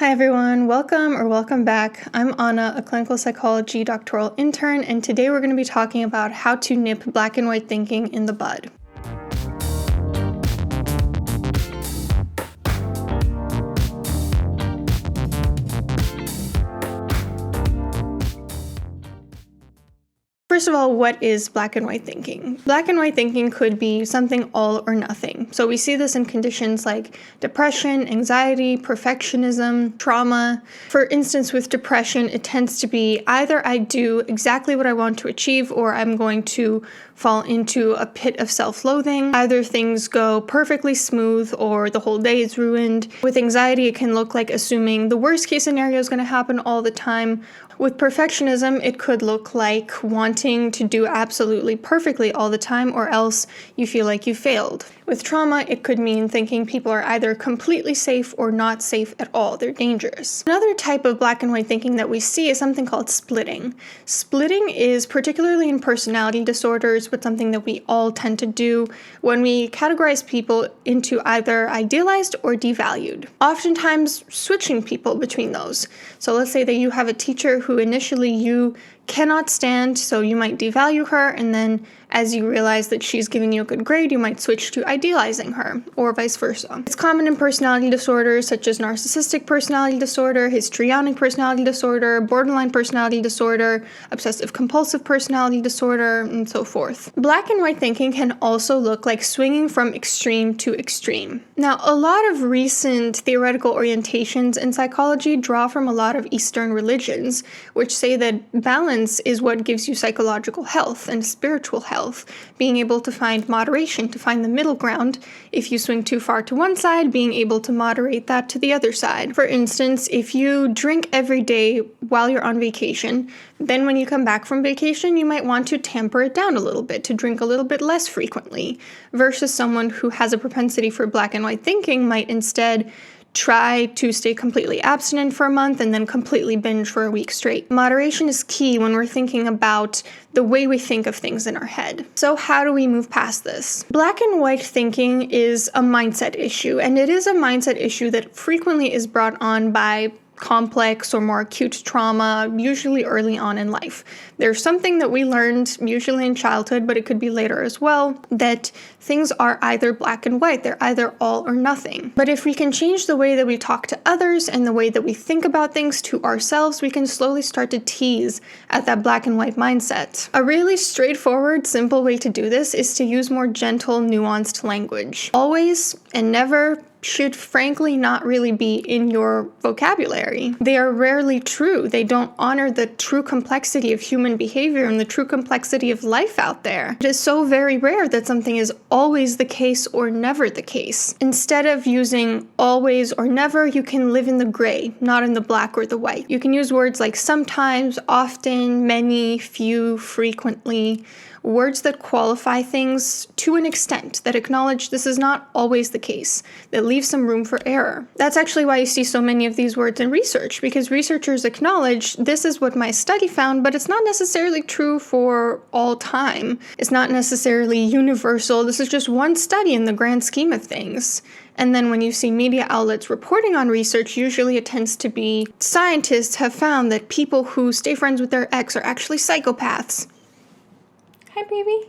Hi everyone, welcome back. I'm Anna, a clinical psychology doctoral intern, and today we're going to be talking about how to nip black and white thinking in the bud. First of all, what is black and white thinking? Black and white thinking could be something all or nothing. So we see this in conditions like depression, anxiety, perfectionism, trauma. For instance, with depression, it tends to be either I do exactly what I want to achieve or I'm going to fall into a pit of self-loathing. Either things go perfectly smooth or the whole day is ruined. With anxiety, it can look like assuming the worst case scenario is going to happen all the time. With perfectionism, it could look like wanting to do absolutely perfectly all the time, or else you feel like you failed. With trauma, it could mean thinking people are either completely safe or not safe at all. They're dangerous. Another type of black and white thinking that we see is something called splitting. Splitting is particularly in personality disorders, but something that we all tend to do when we categorize people into either idealized or devalued. Oftentimes, switching people between those. So let's say that you have a teacher who initially you cannot stand, so you might devalue her, and then as you realize that she's giving you a good grade, you might switch to idealizing her, or vice versa. It's common in personality disorders such as narcissistic personality disorder, histrionic personality disorder, borderline personality disorder, obsessive compulsive personality disorder, and so forth. Black and white thinking can also look like swinging from extreme to extreme. Now, a lot of recent theoretical orientations in psychology draw from a lot of Eastern religions, which say that balance is what gives you psychological health and spiritual health. Being able to find moderation, to find the middle ground. If you swing too far to one side, being able to moderate that to the other side. For instance, if you drink every day while you're on vacation, then when you come back from vacation, you might want to tamper it down a little bit, to drink a little bit less frequently, versus someone who has a propensity for black and white thinking might instead try to stay completely abstinent for a month and then completely binge for a week straight. Moderation is key when we're thinking about the way we think of things in our head. So how do we move past this? Black and white thinking is a mindset issue, and it is a mindset issue that frequently is brought on by complex or more acute trauma, usually early on in life. There's something that we learned, usually in childhood, but it could be later as well, that things are either black and white. They're either all or nothing. But if we can change the way that we talk to others and the way that we think about things to ourselves, we can slowly start to tease at that black and white mindset. A really straightforward, simple way to do this is to use more gentle, nuanced language. Always and never should frankly not really be in your vocabulary. They are rarely true. They don't honor the true complexity of human behavior and the true complexity of life out there. It is so very rare that something is always the case or never the case. Instead of using always or never, you can live in the gray, not in the black or the white. You can use words like sometimes, often, many, few, frequently, words that qualify things to an extent, that acknowledge this is not always the case, that leave some room for error. That's actually why you see so many of these words in research, because researchers acknowledge this is what my study found, but it's not necessarily true for all time. It's not necessarily universal. This is just one study in the grand scheme of things. And then when you see media outlets reporting on research, usually it tends to be scientists have found that people who stay friends with their ex are actually psychopaths. Hi, baby.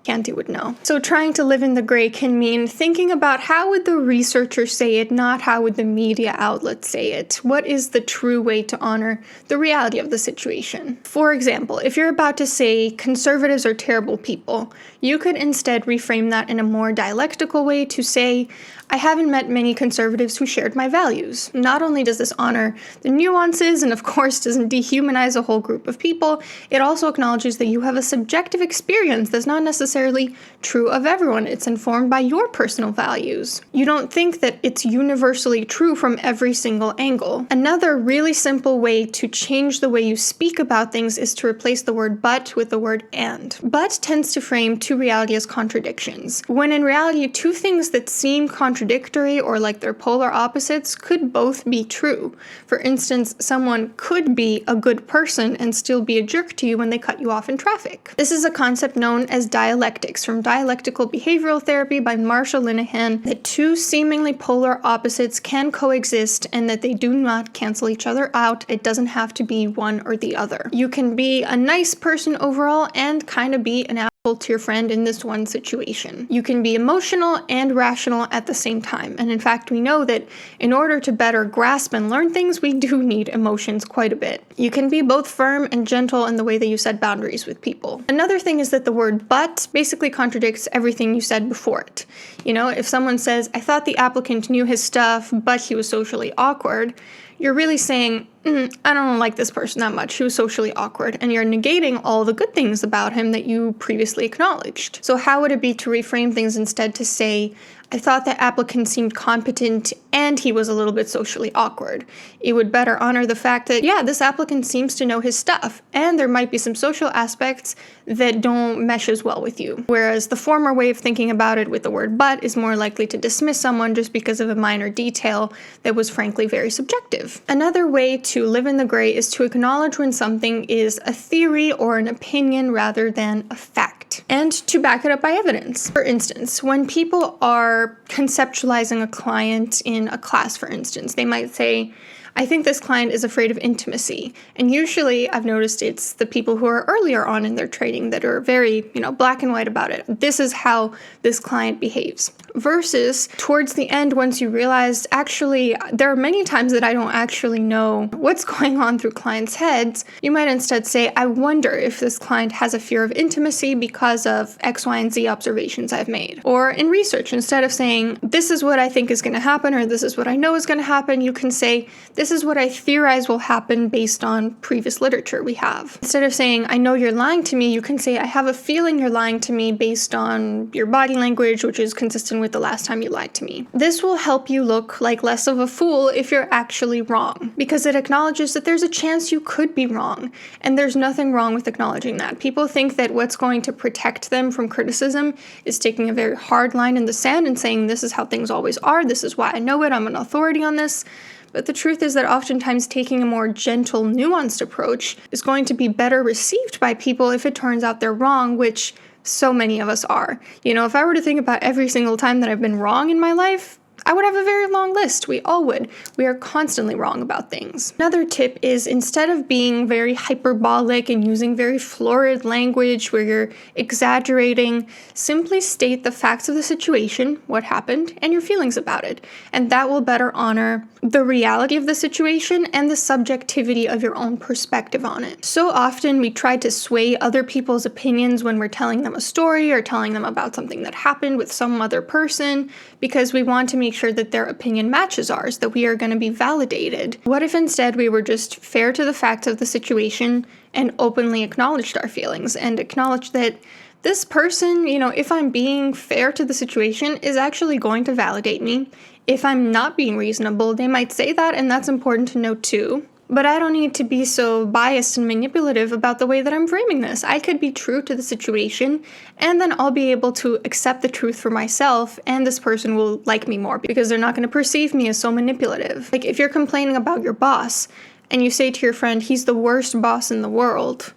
Canty would know. So trying to live in the gray can mean thinking about how would the researcher say it, not how would the media outlet say it. What is the true way to honor the reality of the situation? For example, if you're about to say conservatives are terrible people, you could instead reframe that in a more dialectical way to say, I haven't met many conservatives who shared my values. Not only does this honor the nuances and of course doesn't dehumanize a whole group of people, it also acknowledges that you have a subjective experience that's not necessarily true of everyone. It's informed by your personal values. You don't think that it's universally true from every single angle. Another really simple way to change the way you speak about things is to replace the word but with the word and. But tends to frame two realities as contradictions, when in reality two things that seem contradictory or like they're polar opposites could both be true. For instance, someone could be a good person and still be a jerk to you when they cut you off in traffic. This is a concept known as dialectical dialectics from Dialectical Behavioral Therapy by Marshall Linehan that two seemingly polar opposites can coexist and that they do not cancel each other out. It doesn't have to be one or the other. You can be a nice person overall and kind of be an asshole to your friend in this one situation. You can be emotional and rational at the same time. And in fact, we know that in order to better grasp and learn things, we do need emotions quite a bit. You can be both firm and gentle in the way that you set boundaries with people. Another thing is that the word but basically contradicts everything you said before it. You know, if someone says, I thought the applicant knew his stuff, but he was socially awkward, you're really saying, I don't like this person that much. He was socially awkward. And you're negating all the good things about him that you previously acknowledged. So how would it be to reframe things instead to say, I thought the applicant seemed competent and he was a little bit socially awkward. It would better honor the fact that, yeah, this applicant seems to know his stuff, and there might be some social aspects that don't mesh as well with you. Whereas the former way of thinking about it with the word but is more likely to dismiss someone just because of a minor detail that was frankly very subjective. Another way to live in the gray is to acknowledge when something is a theory or an opinion rather than a fact, and to back it up by evidence. For instance, when people are conceptualizing a client in a class, for instance, they might say, I think this client is afraid of intimacy. And usually I've noticed it's the people who are earlier on in their training that are very, black and white about it. This is how this client behaves. Versus towards the end, once you realize, actually, there are many times that I don't actually know what's going on through clients' heads, you might instead say, I wonder if this client has a fear of intimacy because of X, Y, and Z observations I've made. Or in research, instead of saying, this is what I think is going to happen, or this is what I know is going to happen, you can say, this is what I theorize will happen based on previous literature we have. Instead of saying, I know you're lying to me, you can say, I have a feeling you're lying to me based on your body language, which is consistent with the last time you lied to me. This will help you look like less of a fool if you're actually wrong, because it acknowledges that there's a chance you could be wrong, and there's nothing wrong with acknowledging that. People think that what's going to protect them from criticism is taking a very hard line in the sand and saying, this is how things always are, this is why I know it, I'm an authority on this. But the truth is that oftentimes taking a more gentle, nuanced approach is going to be better received by people if it turns out they're wrong, which so many of us are. If I were to think about every single time that I've been wrong in my life, I would have a very long list. We all would. We are constantly wrong about things. Another tip is, instead of being very hyperbolic and using very florid language where you're exaggerating, simply state the facts of the situation, what happened, and your feelings about it. And that will better honor the reality of the situation and the subjectivity of your own perspective on it. So often we try to sway other people's opinions when we're telling them a story or telling them about something that happened with some other person because we want to make sure that their opinion matches ours, that we are going to be validated. What if instead we were just fair to the facts of the situation and openly acknowledged our feelings and acknowledged that this person, if I'm being fair to the situation, is actually going to validate me. If I'm not being reasonable, they might say that, and that's important to note too. But I don't need to be so biased and manipulative about the way that I'm framing this. I could be true to the situation, and then I'll be able to accept the truth for myself, and this person will like me more because they're not going to perceive me as so manipulative. Like, if you're complaining about your boss, and you say to your friend, he's the worst boss in the world,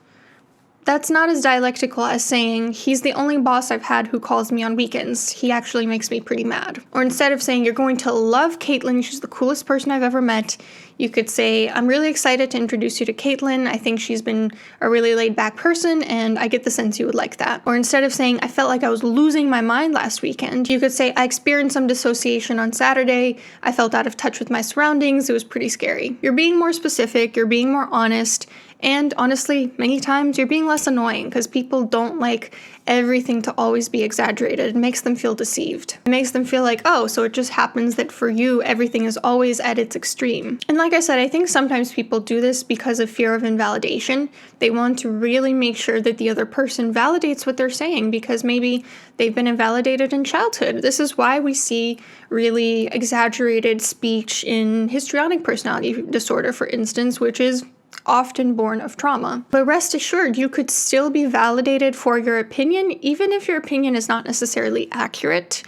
that's not as dialectical as saying, he's the only boss I've had who calls me on weekends. He actually makes me pretty mad. Or instead of saying, you're going to love Caitlin, she's the coolest person I've ever met, you could say, I'm really excited to introduce you to Caitlin. I think she's been a really laid-back person, and I get the sense you would like that. Or instead of saying, I felt like I was losing my mind last weekend, you could say, I experienced some dissociation on Saturday. I felt out of touch with my surroundings. It was pretty scary. You're being more specific. You're being more honest. And honestly, many times you're being less annoying because people don't like everything to always be exaggerated. It makes them feel deceived. It makes them feel like, oh, so it just happens that for you, everything is always at its extreme. And like I said, I think sometimes people do this because of fear of invalidation. They want to really make sure that the other person validates what they're saying because maybe they've been invalidated in childhood. This is why we see really exaggerated speech in histrionic personality disorder, for instance, which is often born of trauma. But rest assured, you could still be validated for your opinion, even if your opinion is not necessarily accurate.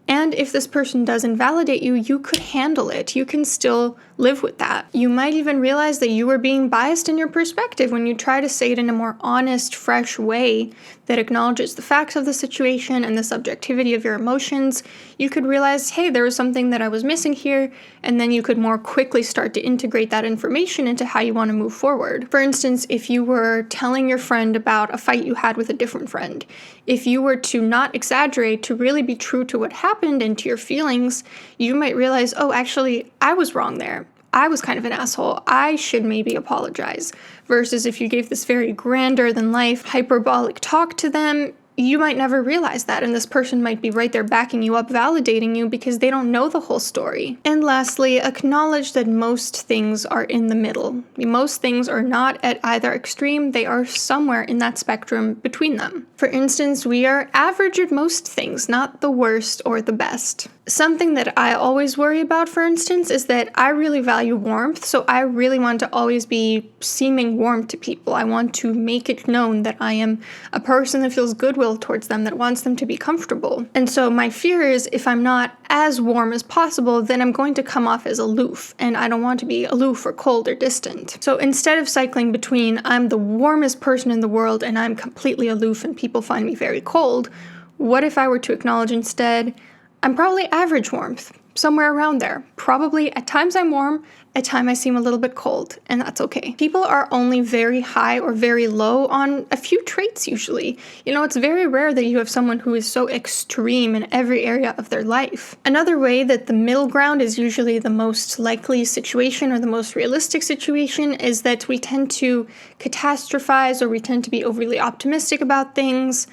And if this person does invalidate you, you could handle it. You can still live with that. You might even realize that you were being biased in your perspective when you try to say it in a more honest, fresh way that acknowledges the facts of the situation and the subjectivity of your emotions. You could realize, hey, there was something that I was missing here, and then you could more quickly start to integrate that information into how you want to move forward. For instance, if you were telling your friend about a fight you had with a different friend, if you were to not exaggerate, to really be true to what happened and to your feelings, you might realize, oh, actually, I was wrong there. I was kind of an asshole. I should maybe apologize. Versus if you gave this very grander than life, hyperbolic talk to them, you might never realize that, and this person might be right there backing you up, validating you because they don't know the whole story. And lastly, acknowledge that most things are in the middle. Most things are not at either extreme, they are somewhere in that spectrum between them. For instance, we are average at most things, not the worst or the best. Something that I always worry about, for instance, is that I really value warmth, so I really want to always be seeming warm to people. I want to make it known that I am a person that feels goodwill towards them, that wants them to be comfortable. And so my fear is if I'm not as warm as possible, then I'm going to come off as aloof, and I don't want to be aloof or cold or distant. So instead of cycling between I'm the warmest person in the world and I'm completely aloof and people find me very cold, what if I were to acknowledge instead, I'm probably average warmth, somewhere around there. Probably at times I'm warm, at times I seem a little bit cold, and that's okay. People are only very high or very low on a few traits usually. It's very rare that you have someone who is so extreme in every area of their life. Another way that the middle ground is usually the most likely situation or the most realistic situation is that we tend to catastrophize or we tend to be overly optimistic about things.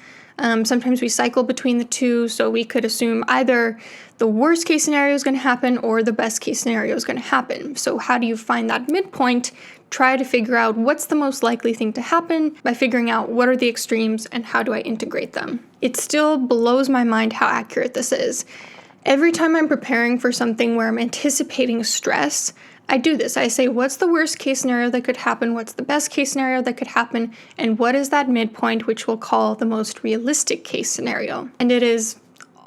Sometimes we cycle between the two, so we could assume either the worst case scenario is going to happen or the best case scenario is going to happen. So how do you find that midpoint? Try to figure out what's the most likely thing to happen by figuring out what are the extremes and how do I integrate them. It still blows my mind how accurate this is. Every time I'm preparing for something where I'm anticipating stress, I do this. I say, what's the worst case scenario that could happen? What's the best case scenario that could happen? And what is that midpoint, which we'll call the most realistic case scenario? And it is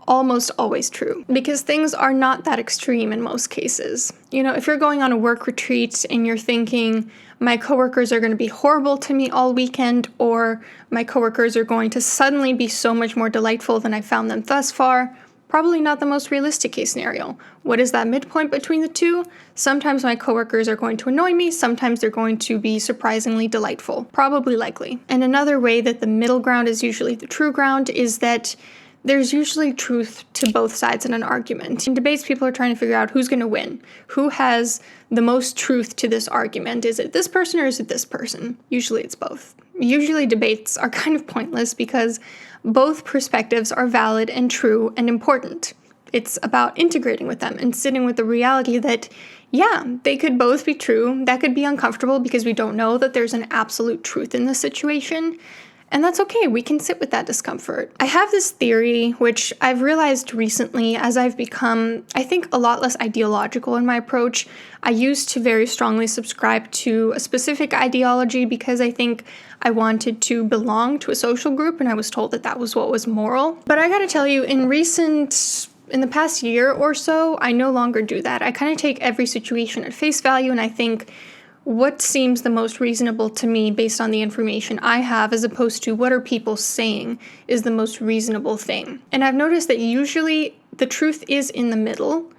almost always true because things are not that extreme in most cases. If you're going on a work retreat and you're thinking, my coworkers are going to be horrible to me all weekend, or my coworkers are going to suddenly be so much more delightful than I found them thus far, probably not the most realistic case scenario. What is that midpoint between the two? Sometimes my coworkers are going to annoy me, sometimes they're going to be surprisingly delightful, probably likely. And another way that the middle ground is usually the true ground is that there's usually truth to both sides in an argument. In debates, people are trying to figure out who's going to win. Who has the most truth to this argument? Is it this person or is it this person? Usually it's both. Usually debates are kind of pointless because both perspectives are valid and true and important. It's about integrating with them and sitting with the reality that, yeah, they could both be true. That could be uncomfortable because we don't know that there's an absolute truth in the situation. And that's okay, we can sit with that discomfort. I have this theory, which I've realized recently as I've become, I think, a lot less ideological in my approach. I used to very strongly subscribe to a specific ideology because I think I wanted to belong to a social group and I was told that that was what was moral. But I gotta tell you, in the past year or so, I no longer do that. I kind of take every situation at face value and I think, what seems the most reasonable to me based on the information I have, as opposed to what are people saying is the most reasonable thing. And I've noticed that usually the truth is in the middle,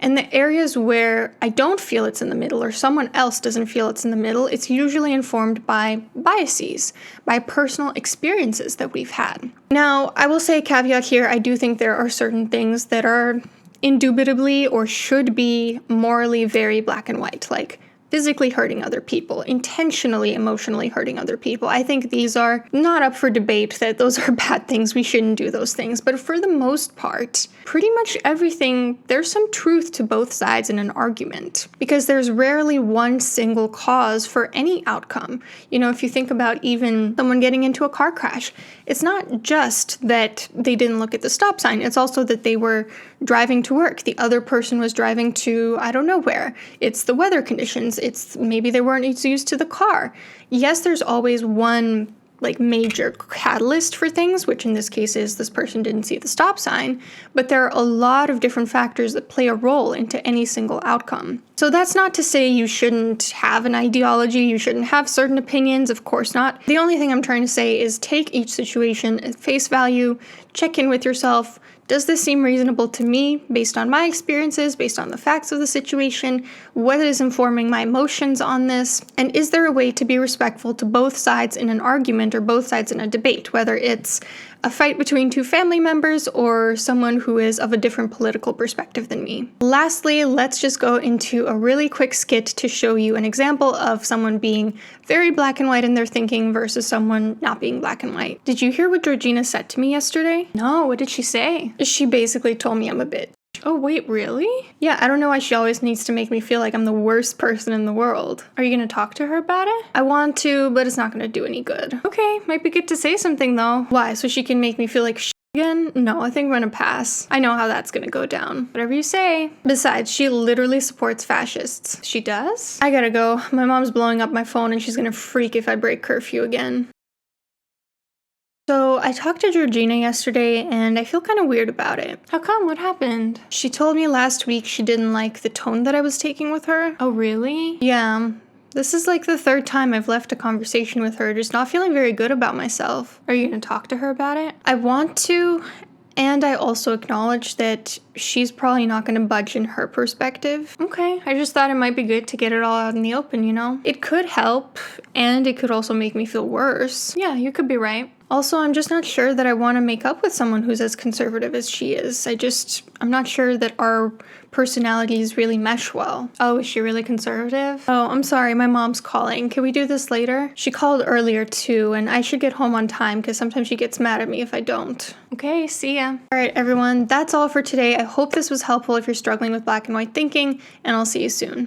and the areas where I don't feel it's in the middle or someone else doesn't feel it's in the middle, it's usually informed by biases, by personal experiences that we've had. Now, I will say a caveat here, I do think there are certain things that are indubitably or should be morally very black and white, like physically hurting other people, intentionally emotionally hurting other people. I think these are not up for debate, that those are bad things, we shouldn't do those things. But for the most part, pretty much everything, there's some truth to both sides in an argument, because there's rarely one single cause for any outcome. If you think about even someone getting into a car crash, it's not just that they didn't look at the stop sign, it's also that they were driving to work. The other person was driving to, I don't know where. It's the weather conditions. It's maybe they weren't used to the car. Yes, there's always one like major catalyst for things, which in this case is this person didn't see the stop sign, but there are a lot of different factors that play a role into any single outcome. So that's not to say you shouldn't have an ideology, you shouldn't have certain opinions, of course not. The only thing I'm trying to say is take each situation at face value, check in with yourself. Does this seem reasonable to me based on my experiences, based on the facts of the situation? What is informing my emotions on this? And is there a way to be respectful to both sides in an argument or both sides in a debate, whether it's a fight between two family members or someone who is of a different political perspective than me? Lastly, let's just go into a really quick skit to show you an example of someone being very black and white in their thinking versus someone not being black and white. Did you hear what Georgina said to me yesterday? No, what did she say? She basically told me I'm a bitch. Oh, wait, really? Yeah, I don't know why she always needs to make me feel like I'm the worst person in the world. Are you gonna talk to her about it? I want to, but it's not gonna do any good. Okay, might be good to say something though. Why, so she can make me feel like shit again? No, I think I'm gonna pass. I know how that's gonna go down. Whatever you say. Besides, she literally supports fascists. She does? I gotta go. My mom's blowing up my phone and she's gonna freak if I break curfew again. So I talked to Georgina yesterday and I feel kind of weird about it. How come? What happened? She told me last week she didn't like the tone that I was taking with her. Oh, really? Yeah. This is like the third time I've left a conversation with her, just not feeling very good about myself. Are you gonna talk to her about it? I want to, and I also acknowledge that she's probably not gonna budge in her perspective. Okay, I just thought it might be good to get it all out in the open, you know? It could help, and it could also make me feel worse. Yeah, you could be right. Also, I'm just not sure that I want to make up with someone who's as conservative as she is. I'm not sure that our personalities really mesh well. Oh, is she really conservative? Oh, I'm sorry, my mom's calling. Can we do this later? She called earlier too, and I should get home on time because sometimes she gets mad at me if I don't. Okay, see ya. All right, everyone, that's all for today. I hope this was helpful if you're struggling with black and white thinking, and I'll see you soon.